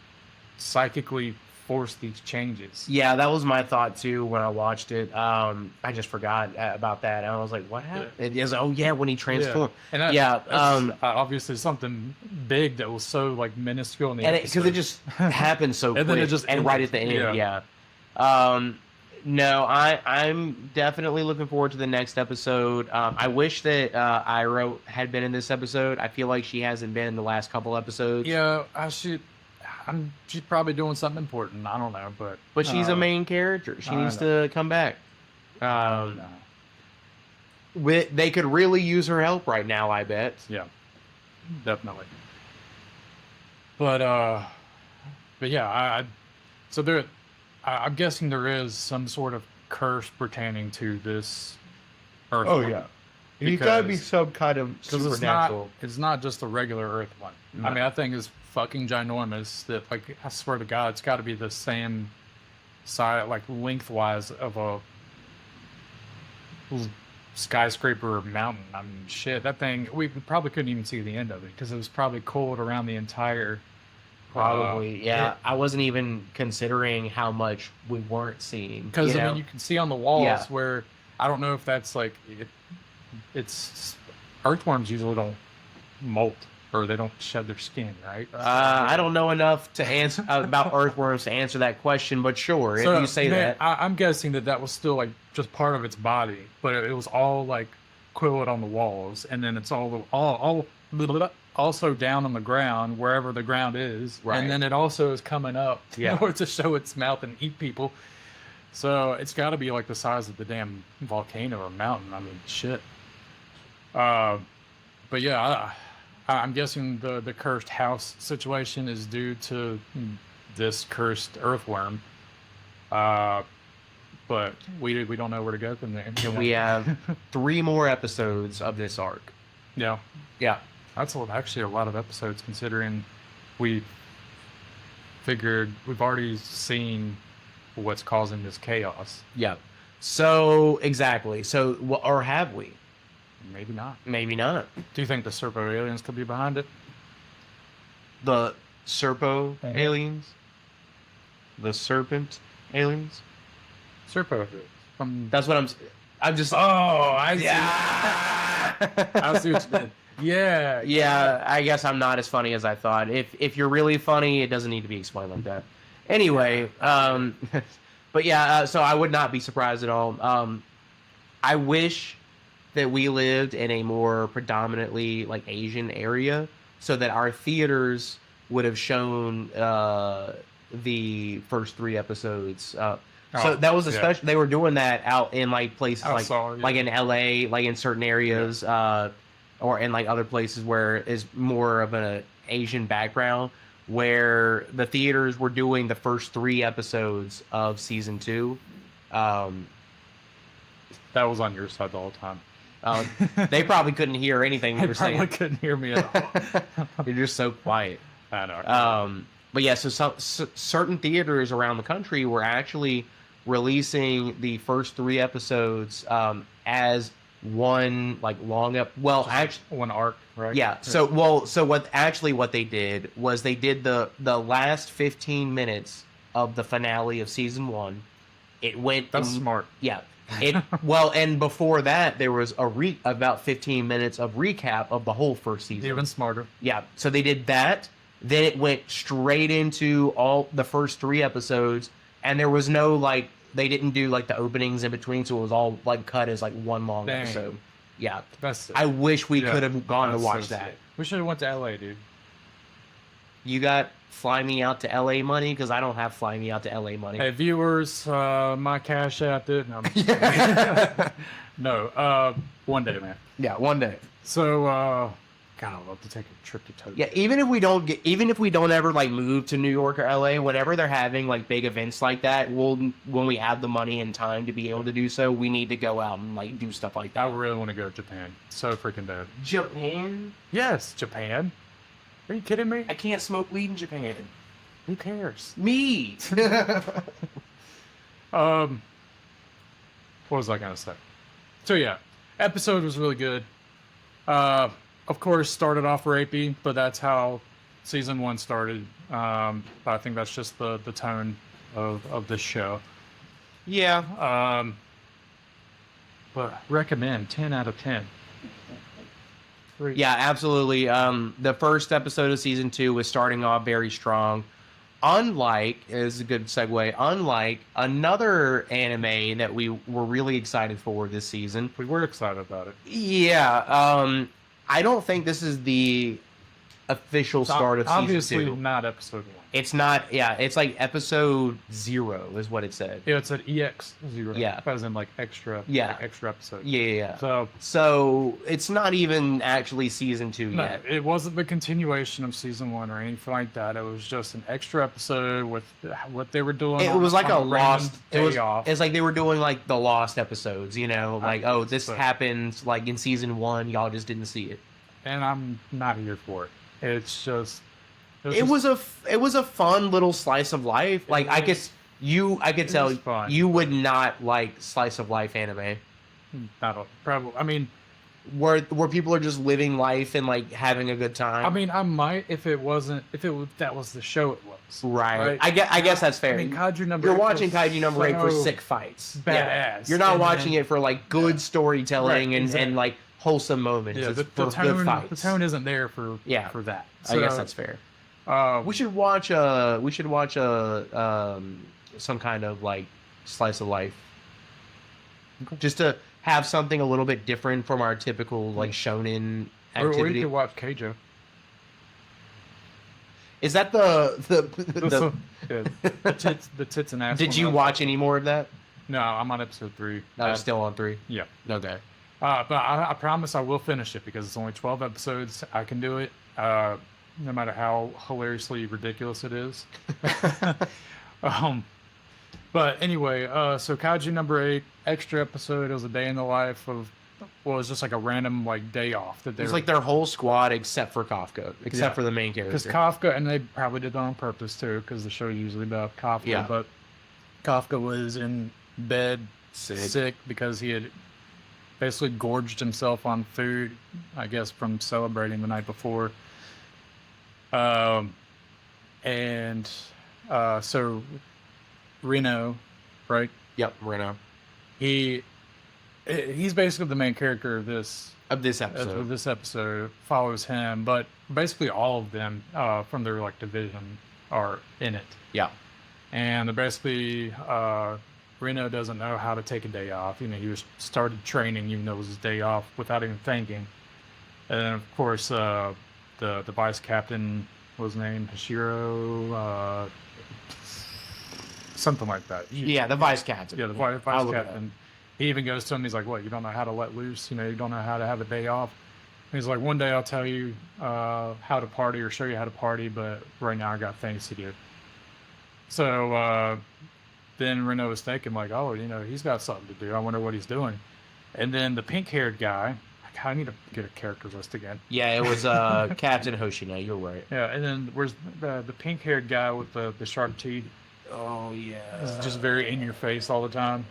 psychically force these changes. Yeah, that was my thought too when I watched it. I just forgot about that. And I was like, what happened? It is, oh, yeah, when he transformed. And that's obviously something big that was so like minuscule in the And episode. because it just happened so quick. And then it just and right at ended. the end, yeah. No, I'm definitely looking forward to the next episode. I wish that Iroh had been in this episode. I feel like she hasn't been in the last couple episodes. Yeah, she's probably doing something important. I don't know, But she's a main character. She I needs to come back. No. They could really use her help right now, I bet. Yeah, definitely. But yeah, so there, I'm guessing there is some sort of curse pertaining to this earth. Oh, yeah. You gotta be some kind of supernatural. It's not just a regular Earth one. No. I mean, that thing is fucking ginormous. That, like, I swear to God, it's got to be the same size, like lengthwise of a skyscraper or mountain. I mean, shit, that thing, we probably couldn't even see the end of it because it was probably coiled around the entire. Probably, yeah. I wasn't even considering how much we weren't seeing. Because I mean, you can see on the walls Yeah. where I don't know if that's like it's earthworms usually don't molt or they don't shed their skin, right? I don't know enough to answer about earthworms to answer that question, but sure, if you say that. I'm guessing that was still like just part of its body, but it was all like coiled on the walls, and then it's all also down on the ground wherever the ground is, Right. and then it also is coming up Yeah. in order to show its mouth and eat people. So it's got to be like the size of the damn volcano or mountain. I mean, shit. But yeah, I'm guessing the cursed house situation is due to this cursed earthworm. But we don't know where to go from there. We have 3 more episodes of this arc. Yeah, Yeah. that's actually a lot of episodes considering we figured we've already seen what's causing this chaos. Yeah. So, exactly. So, or have we? Maybe not. Maybe not. Do you think the Serpo aliens could be behind it? The Serpo Mhm. aliens? The serpent aliens? Serpo. That's what I'm just. Oh, I see. Yeah. I see what you did. Yeah. Yeah, I guess I'm not as funny as I thought. If you're really funny, it doesn't need to be explained like that. Anyway, but yeah, so I would not be surprised at all. I wish that we lived in a more predominantly like Asian area, so that our theaters would have shown the first 3 episodes. So that was especially they were doing that out in like places like in LA, like in certain areas, or in like other places where is more of an Asian background, where the theaters were doing the first 3 episodes of season 2. That was on your side the whole time. They probably couldn't hear anything we were saying. They couldn't hear me at all. You're just so quiet. I know. But yeah, so certain theaters around the country were actually releasing the first 3 episodes as one like long up. Well, actually, one arc, right? yeah. So what they did was they did the last 15 minutes of the finale of season 1. It went. That's smart. Yeah. And before that there was about 15 minutes of recap of the whole first season. Even smarter. Yeah. So they did that. Then it went straight into all the first 3 episodes, and there was no like they didn't do like the openings in between, so it was all like cut as like one long episode. Yeah. That's I wish we could have gone to watch that. Sick. We should have went to LA, dude. You got fly me out to LA money? Because I don't have fly me out to LA money. Hey, viewers, my cash app did. No, no, one day, man. Yeah, one day. So, God, I'd love to take a trip to Tokyo. Yeah, even if we don't ever like move to New York or LA, whenever they're having like big events like that, when we have the money and time to be able to do so, we need to go out and like do stuff like that. I really want to go to Japan. So freaking bad. Japan? Yes, Japan. Are you kidding me? I can't smoke weed in Japan. Who cares? Me. What was I gonna say? So yeah, episode was really good. Of course, started off rapey, but that's how season 1 started. I think that's just the tone of this show. Yeah. But recommend 10 out of 10. Yeah, absolutely. The first episode of season 2 was starting off very strong. Unlike, is a good segue, unlike another anime that we were really excited for this season. We were excited about it. Yeah, I don't think this is the official start of season Obviously 2. not episode 1. It's not. Yeah, it's like episode 0 is what it said. Yeah, it said EX0. Yeah. As in like extra. Yeah. Like extra episode. Yeah. So it's not even actually season 2 no, yet. it wasn't the continuation of season 1 or anything like that. It was just an extra episode with what they were doing. It was like a lost. Off. It's like they were doing like the lost episodes. You know, like this happened like in season 1. Y'all just didn't see it. And I'm not here for it. It's just. It was a fun little slice of life. Like I could tell you would not like slice of life anime. Probably. I mean, where people are just living life and like having a good time. I mean, I might if that was the show it was. Right. I guess that's fair. I mean, Kaiju number. You're watching Kaiju number 8 for sick fights. Badass. Yeah. You're not watching it for like good storytelling and like wholesome moments. Yeah, it's for good fights. The tone isn't there for that. So, I guess that's fair. We should watch some kind of like slice of life, just to have something a little bit different from our typical like shonen activity. Or we could watch Keijo. Is that the tits and ass? Did you watch any more of that? No, I'm on episode 3. I'm still on 3. Yeah. Okay. But I promise I will finish it because it's only 12 episodes. I can do it. No matter how hilariously ridiculous it is. But anyway, so Kaiju number 8, extra episode. It was a day in the life of, well, it was just like a random like day off that they. It's like their whole squad except for Kafka, except for the main character. Because Kafka, and they probably did that on purpose too, because the show is usually about Kafka. Yeah. But Kafka was in bed sick because he had basically gorged himself on food, I guess, from celebrating the night before. So Reno, right? Yep, Reno. He's basically the main character of this episode. This episode follows him, but basically all of them from their like division are in it. Yeah, and they're basically Reno doesn't know how to take a day off. You know, he was started training even though it was his day off without even thinking. And of course, the vice captain was named Hashiro, something like that. The vice captain. Yeah, the vice captain. He even goes to him. He's like, "What? You don't know how to let loose? You know, you don't know how to have a day off." And he's like, "One day I'll tell you how to party or show you how to party, but right now I got things to do." So then Reno was thinking like, "Oh, you know, he's got something to do. I wonder what he's doing." And then the pink-haired guy. I need to get a character list again. Yeah, it was Captain Hoshina. You're right. Yeah, and then where's the pink-haired guy with the sharp teeth? Oh yeah, it's just very in your face all the time.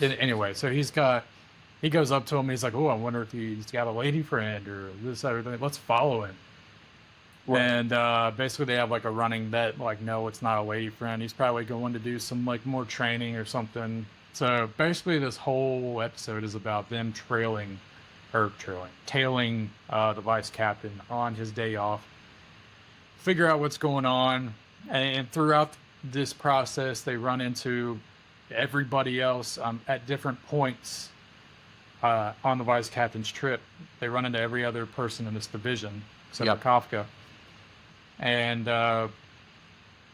Anyway, so he goes up to him and he's like, "Oh, I wonder if he's got a lady friend or this or that. Let's follow him." Right. And basically they have like a running bet, like, no, it's not a lady friend. He's probably going to do some like more training or something. So basically this whole episode is about them tailing the vice captain on his day off, figure out what's going on, and throughout this process they run into everybody else at different points on the vice captain's trip. They run into every other person in this division except for Kafka, and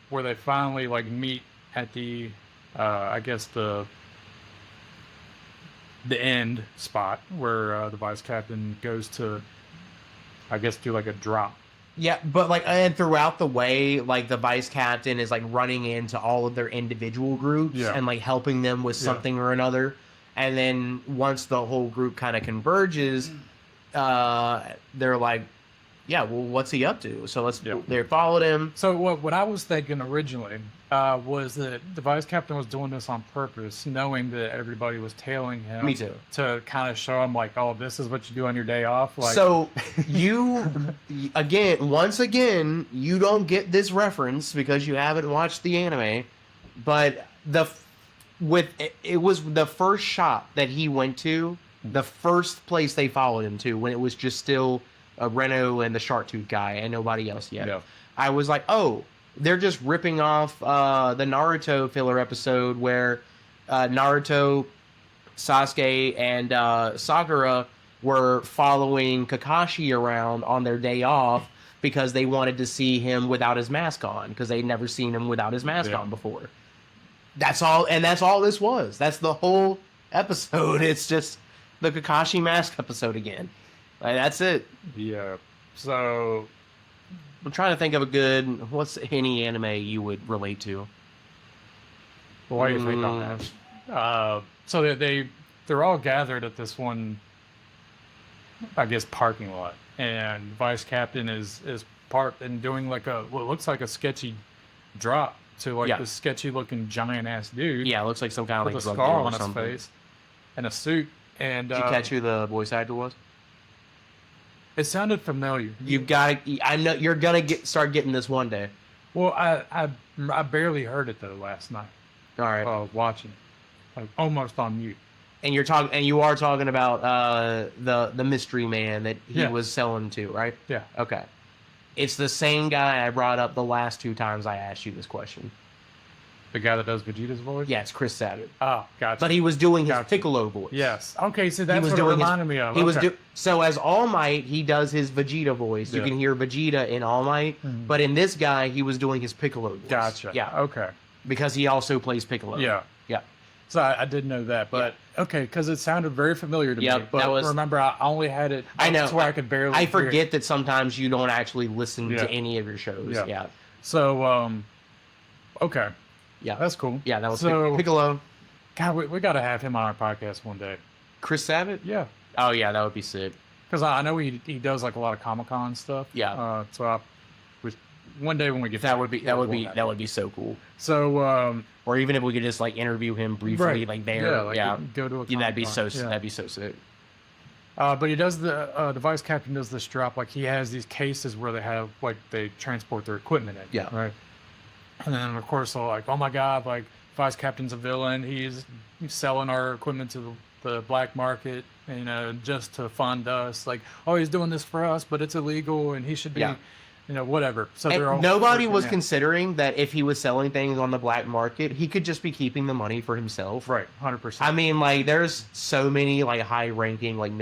where they finally like meet at the I guess the end spot where the vice captain goes to, I guess, do like a drop. Yeah, but like, and throughout the way, like the vice captain is like running into all of their individual groups and like helping them with something or another. And then once the whole group kind of converges, they're like, yeah, well, what's he up to? So they followed him. So what I was thinking originally was that the vice captain was doing this on purpose, knowing that everybody was tailing him. Me too. To kind of show him like, oh, this is what you do on your day off. Like, so once again, you don't get this reference because you haven't watched the anime, but it was the first shop that he went to, the first place they followed him to when it was just still Reno and the shark tooth guy and nobody else yet. Yeah. I was like, oh, they're just ripping off the Naruto filler episode where Naruto, Sasuke, and Sakura were following Kakashi around on their day off because they wanted to see him without his mask on because they'd never seen him without his mask on before. That's all, and that's all this was. That's the whole episode. It's just the Kakashi mask episode again. Like, that's it. Yeah. So I'm trying to think of a good. What's any anime you would relate to? what do you think on that? So they're all gathered at this one, I guess, parking lot, and Vice Captain is parked and doing like what looks like a sketchy drop to like this sketchy looking giant ass dude. Yeah, it looks like some kind of with like a drug scar dealer on or his something. face and a suit. And Did you catch who the voice actor was? it sounded familiar. You've got. I know you're gonna start getting this one day. Well, I barely heard it though last night. All right. Watching it, like almost on mute. And you are talking about the mystery man that he was selling to, right? Yeah. Okay. It's the same guy I brought up the last 2 times I asked you this question. The guy that does Vegeta's voice? Yeah, it's Chris Sabat. Oh, gotcha. But he was doing his Piccolo voice. Yes. Okay, so that's was what it doing reminded me of. He was so as All Might, he does his Vegeta voice. You can hear Vegeta in All Might, but in this guy, he was doing his Piccolo voice. Gotcha. Yeah. Okay. Because he also plays Piccolo. Yeah. Yeah. So I did know that, but okay, because it sounded very familiar to me. But that was, remember, I only had it. I know. To where I could barely. I forget that sometimes you don't actually listen to any of your shows. Yeah. So, okay. Yeah. That's cool. Yeah, that was so, Piccolo. God, we got to have him on our podcast one day. Chris Sabat? Yeah. Oh, yeah, that would be sick. Because I know he does like a lot of Comic-Con stuff. Yeah. So one day when we get that would be so cool. So or even if we could just like interview him briefly like there. Go to a Comic-Con. that'd be so sick. But he does the Vice Captain does this drop, like he has these cases where they transport their equipment in. Yeah. Right. And then of course they're like, oh my God, like Vice Captain's a villain. He's selling our equipment to the black market, just to fund us. Like, oh, he's doing this for us, but it's illegal and he should be whatever. So nobody was considering that if he was selling things on the black market, he could just be keeping the money for himself. Right, 100%. I mean, like, there's so many like high-ranking like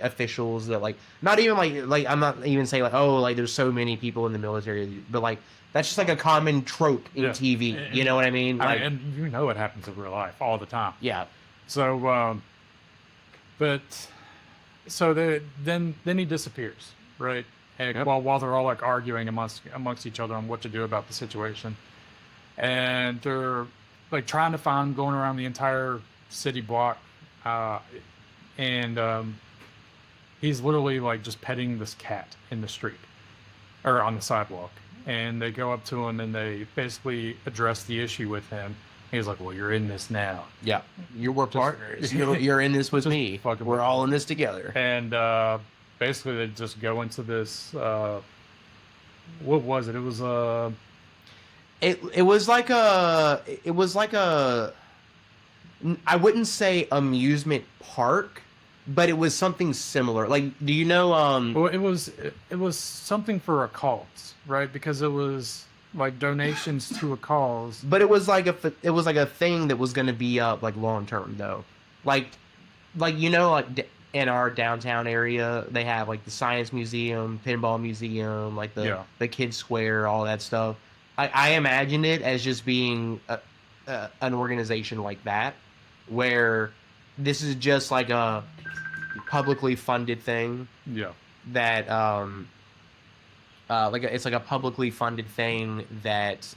officials that not even like I'm not even saying like, oh, like there's so many people in the military, but like that's just like a common trope in TV. You know what I mean? Like, and it happens in real life all the time. Yeah. So, then he disappears, right? And while they're all like arguing amongst each other on what to do about the situation, and they're like trying to going around the entire city block, and he's literally like just petting this cat in the street or on the sidewalk, and they go up to him and they basically address the issue with him. He's like, "Well, you're in this now. Yeah, we're partners. You're in this with me. We're all in this together." And basically, they just go into this. What was it? It was It was like a. I wouldn't say amusement park, but it was something similar. Like, do you know? Well, it was something for a cause, right? Because it was like donations to a cause. But it was like a thing that was going to be up like long term though, like in our downtown area they have like the Science Museum, Pinball Museum, like the Kids Square, all that stuff. I imagine it as just being an organization like that, where this is just like a publicly funded thing. Yeah. That it's like a publicly funded thing that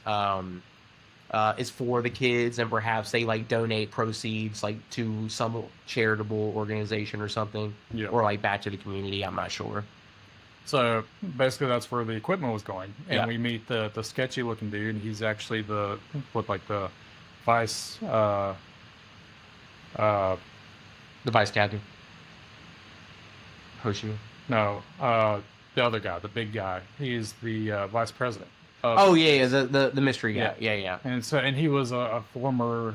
is for the kids, and perhaps they like donate proceeds like to some charitable organization or something, or like back to the community. I'm not sure. So basically, that's where the equipment was going, and we meet the sketchy looking dude. He's actually the vice the vice captain. Hoshi. No, the other guy, the big guy. He's the vice president. The mystery guy. Yeah. And he was a former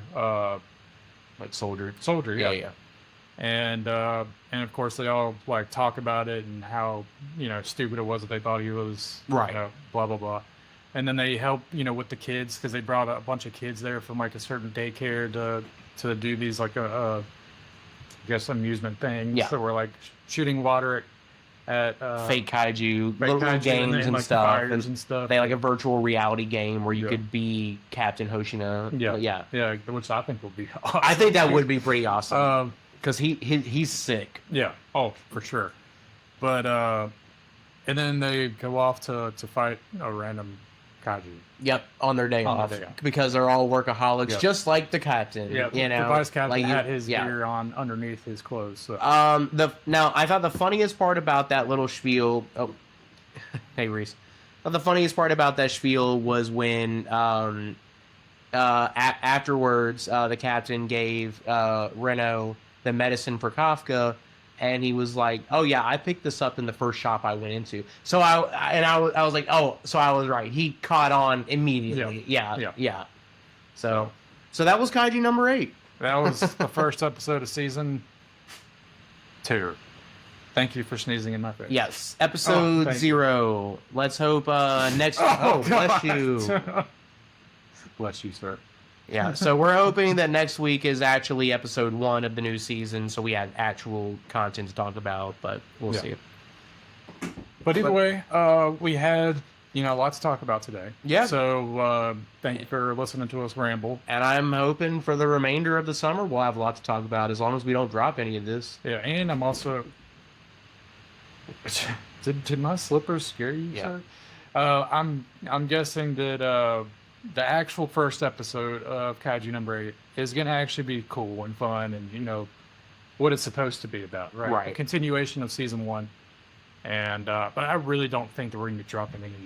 like soldier. Yeah. And of course they all like talk about it and how stupid it was that they thought he was right. Blah blah blah. And then they help with the kids because they brought a bunch of kids there from like a certain daycare to do these like I guess amusement things. Yeah. So we're like shooting water at fake kaiju, fake little kaiju, games then, and like, stuff. fires and stuff. They had, like, a virtual reality game where you Yeah. could be Captain Hoshina. Yeah, which I think will be awesome. I think that would be pretty awesome. Because he's sick. Yeah. Oh, for sure. But and then they go off to fight a random kaiju. Yep, on their day On their off. day off. Because they're all workaholics, Yep. just like the captain. Yeah. You know, the vice captain like had his yeah. gear on underneath his clothes. So. Now I thought the funniest part about that little spiel. Oh, hey Reese. The funniest part about that spiel was when afterwards the captain gave Reno the medicine for Kafka, and he was like, "Oh yeah, I picked this up in the first shop I went into." So I was like, "Oh, so I was right." He caught on immediately. Yeah. So that was Kaiju number 8. That was the first episode of season 2. Thank you for sneezing in my face. Yes, episode 0. Let's hope next. Oh, bless you. Bless you, sir. Yeah, so we're hoping that next week is actually episode 1 of the new season, so we have actual content to talk about, but we'll see. But either way, we had, lots to talk about today. Yeah. So thank you for listening to us ramble. And I'm hoping for the remainder of the summer we'll have a lot to talk about, as long as we don't drop any of this. Yeah, and I'm also... Did my slippers scare you, Yeah. sir? I'm guessing that the actual first episode of Kaiju number 8 is going to actually be cool and fun and, what it's supposed to be about, right? Right. A continuation of season 1. And but I really don't think that we're going to be dropping any of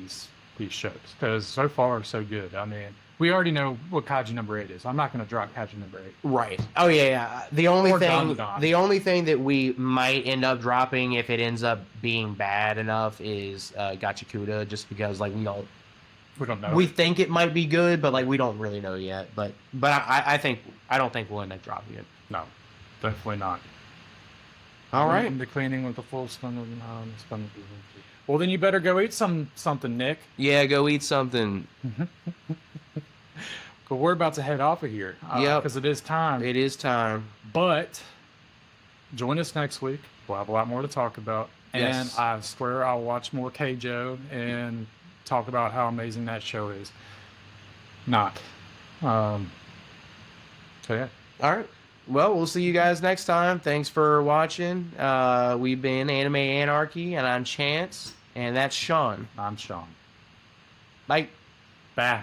these shows because so far so good. I mean, we already know what Kaiju number 8 is. I'm not going to drop Kaiju number 8. Right. Oh yeah. The only Or thing, DANDADAN. the only thing that we might end up dropping if it ends up being bad enough is Gachikuta, just because like we don't know. We think it might be good, but like we don't really know yet. But I don't think we'll end up dropping it. No, definitely not. All right. The cleaning with the full stomach. Well, then you better go eat something, Nick. Yeah, go eat something. But we're about to head off of here. Yep. Because it is time. It is time. But join us next week. We'll have a lot more to talk about. Yes. And I swear I'll watch more Keijo and talk about how amazing that show is. Not. So yeah. All right. Well, we'll see you guys next time. Thanks for watching. We've been Anime Anarchy, and I'm Chance, and that's Sean. I'm Sean. Bye. Bye.